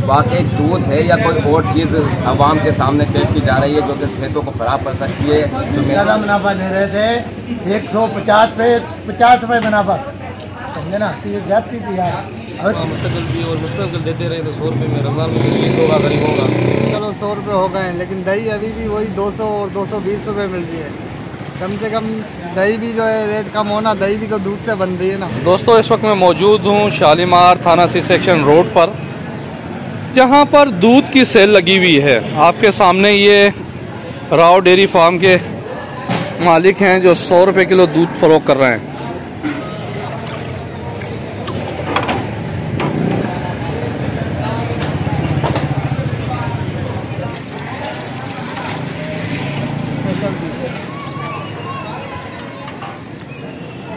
वाकई दूध है या कोई और चीज़ आवाम के सामने पेश की जा रही है जो कि सेहतों को ख़राब कर सकती है। तो ज़्यादा मुनाफा ले रहे थे 150 पे 50 रुपये मुनाफा, समझे ना, तो ये ज्यादती थी यार। मुस्तकिल भी और मुस्तकिल देते रहे तो 100 रुपये में रमज़ान में तकलीफ होगा, गरीब होगा। चलो 100 रुपये हो गए, लेकिन दही अभी भी वही 200 और 220 रुपये मिल रही है। कम से कम दही भी जो है रेट कम होना, दही भी तो दूध से बन रही है ना। दोस्तों इस वक्त मैं मौजूद हूँ शालीमार थाना सी सेक्शन रोड पर, जहाँ पर दूध की सेल लगी हुई है। आपके सामने ये राव डेयरी फार्म के मालिक हैं जो 100 रुपये किलो दूध फरोख्त कर रहे हैं।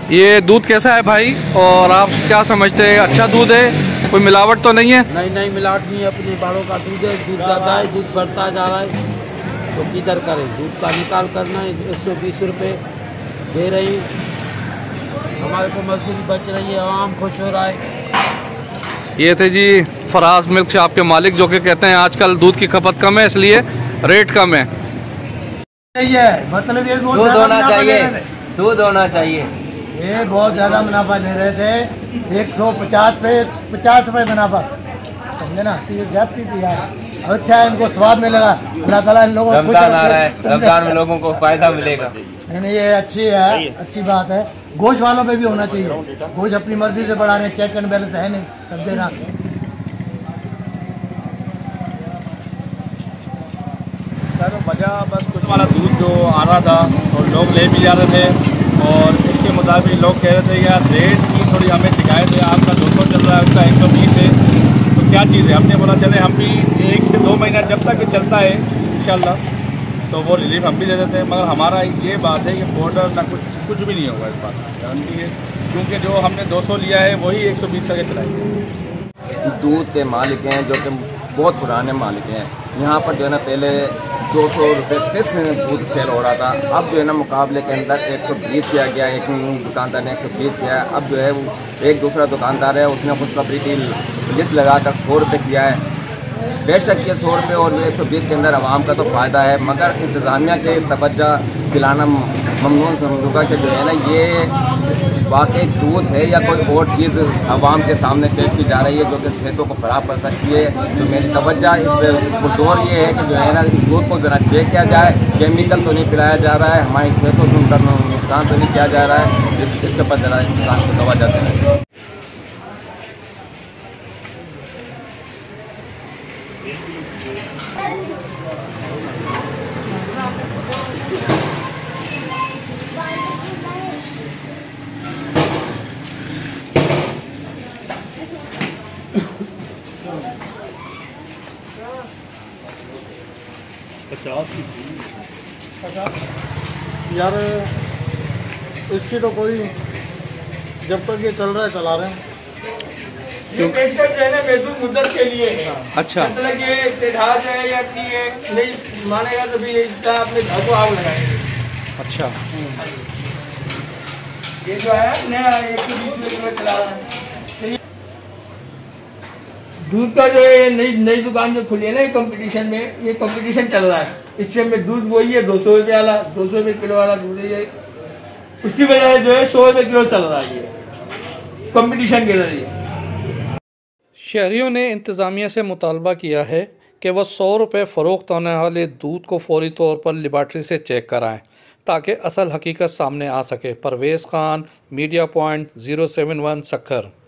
ये दूध कैसा है भाई, और आप क्या समझते हैं, अच्छा दूध है, कोई मिलावट तो नहीं है? नहीं मिलावट नहीं है, अपने बाड़ों का दूध है। दूध ज़्यादा है, दूध बढ़ता जा रहा है, तो किधर करें। दूध का निकाल करना है, 120 रुपये दे रही, हमारे को मजदूरी बच रही है, आवाम खुश हो रहा है। ये थे जी फराज मिल्क शॉप के मालिक जो कि कहते हैं आजकल दूध की खपत कम है इसलिए रेट कम है। मतलब ये दूध होना चाहिए, दूध होना चाहिए। ये बहुत ज़्यादा मुनाफा ले रहे थे 150 पे 50 रुपये मुनाफा, समझे ना, तो ये ज्यादती थी यार। अच्छा है, इनको स्वाद मिलेगा, अल्लाह ताला इन लोगों को रमजान आ रहा है, रमजान में लोगों को फायदा मिलेगा। नहीं ये अच्छी है, अच्छी बात है। गोश्त वालों पे भी होना चाहिए, गोश्त अपनी मर्जी से बढ़ा रहे हैं, चेक एंड बैलेंस है नहीं, सब देना। वजह बस कुछ वाला दूध जो आ रहा था और लोग ले भी जा रहे थे, और इसके मुताबिक लोग कह रहे थे यार रेट की थोड़ी हमें शिकायत है, आपका 200 चल रहा है, उसका 120 है, तो क्या चीज़ है। हमने बोला चले हम भी 1 से 2 महीना जब तक चलता है इंशाल्लाह तो वो रिलीफ हम भी दे देते हैं। मगर हमारा ये बात है कि बॉर्डर ना कुछ भी नहीं होगा, इस बात की गारंटी है, क्योंकि जो हमने 200 लिया है वही 120 तक चलाएंगे। दूध के मालिक हैं जो कि बहुत पुराने मालिक हैं। यहाँ पर जो है ना पहले 200 रुपये फिक्स दूध सेल हो रहा था, अब जो है ना मुकाबले के अंदर 120 किया गया। एक दुकानदार ने 120 किया है, अब जो है वो एक दूसरा दुकानदार है उसने खुशखबरी लिस्ट लगाकर 100 रुपये किया है। बेशक ये 100 रुपये और 120 के अंदर आवाम का तो फ़ायदा है, मगर इंतज़ामिया के तवज्जो दिलाना ममनून समझूंगा कि जो है ना ये वाकई दूध है या कोई और चीज़ आवाम के सामने पेश की जा रही है जो कि सेहतों को ख़राब कर सकती है। तो मेरी तवज्जो इस दौर ये है कि जो है ना दूध को ज़रा चेक किया जाए, केमिकल तो नहीं पिलाया जा रहा है, हमारी सेहतों को नुकसान तो नहीं किया जा रहा है, इसके ऊपर ज़रा इंसान को तवज्जो देना है। यार इसकी तो कोई, जब तक ये चल रहा है चला रहे हैं। ये पेशकश जो है ना महदूद मुद्दत के लिए है। अच्छा, मतलब ये इस्तेहाज है या कि ये नहीं मानेगा तो भी अपने घर को आग लगाएंगे। अच्छा, ये जो है नया 120 में चला रहा है। दूध का जो है नई दुकान जो खुली है ना कंपटीशन में, ये कंपटीशन चल रहा है, इससे में दूध वही है 200 रुपये वाला, 200 रुपये किलो वाला दूध है, उसकी वजह से जो है 100 रुपये किलो चल रहा है ये कंपटीशन के जरिए। शहरियों ने इंतज़ामिया से मुतालबा किया है कि वह 100 रुपये फ़रोख्त होने वाले दूध को फौरी तौर पर लेबॉर्ट्री से चेक कराएं ताकि असल हकीकत सामने आ सके। Parvez Khan, media point, 071 Sukkur.